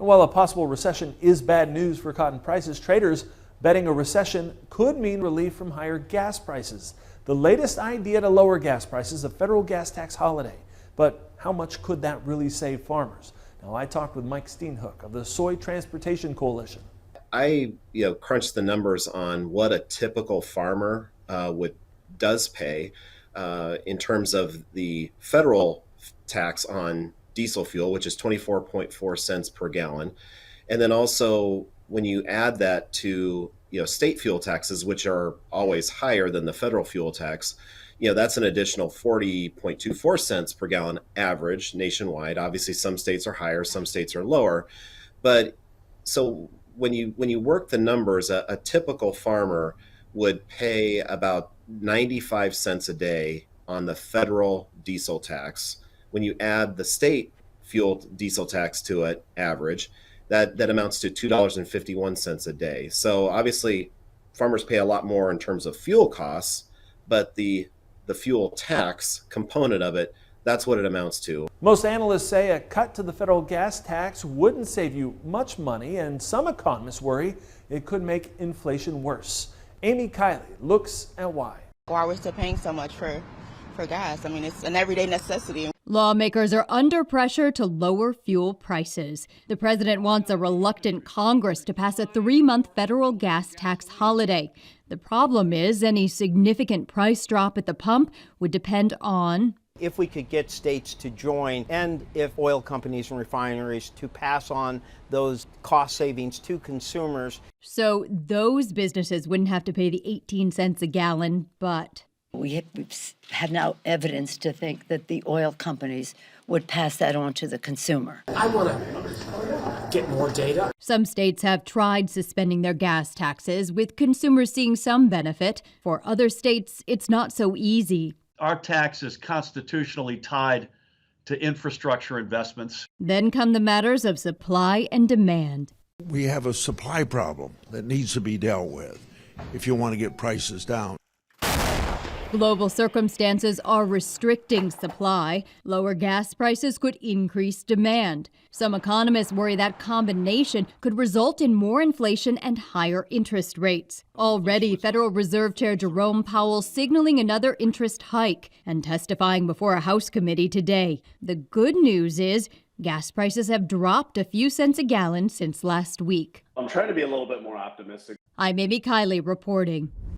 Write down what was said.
While a possible recession is bad news for cotton prices, traders betting a recession could mean relief from higher gas prices. The latest idea to lower gas prices, a federal gas tax holiday. But how much could that really save farmers? Now, I talked with Mike Steenhoek of the Soy Transportation Coalition. I crunched the numbers on what a typical farmer does pay in terms of the federal tax on diesel fuel, which is 24.4 cents per gallon, and then also when you add that to state fuel taxes, which are always higher than the federal fuel tax, that's an additional 40.24 cents per gallon average nationwide. Obviously, some states are higher, some states are lower, but so when you work the numbers, a typical farmer would pay about 95 cents a day on the federal diesel tax. When you add the state fuel diesel tax to it, average, that amounts to $2.51 a day. So obviously, farmers pay a lot more in terms of fuel costs, but the fuel tax component of it, that's what it amounts to. Most analysts say a cut to the federal gas tax wouldn't save you much money, and some economists worry it could make inflation worse. Amy Kiley looks at why. Why we're still paying so much for gas? I mean, it's an everyday necessity. Lawmakers are under pressure to lower fuel prices. The president wants a reluctant Congress to pass a 3-month federal gas tax holiday. The problem is any significant price drop at the pump would depend on if we could get states to join and if oil companies and refineries to pass on those cost savings to consumers. So those businesses wouldn't have to pay the 18 cents a gallon, but we've had now evidence to think that the oil companies would pass that on to the consumer. I want to get more data. Some states have tried suspending their gas taxes, with consumers seeing some benefit. For other states, it's not so easy. Our tax is constitutionally tied to infrastructure investments. Then come the matters of supply and demand. We have a supply problem that needs to be dealt with if you want to get prices down. Global circumstances are restricting supply. Lower gas prices could increase demand. Some economists worry that combination could result in more inflation and higher interest rates. Already, Federal Reserve Chair Jerome Powell signaling another interest hike and testifying before a House committee today. The good news is gas prices have dropped a few cents a gallon since last week. I'm trying to be a little bit more optimistic. I'm Amy Kiley reporting.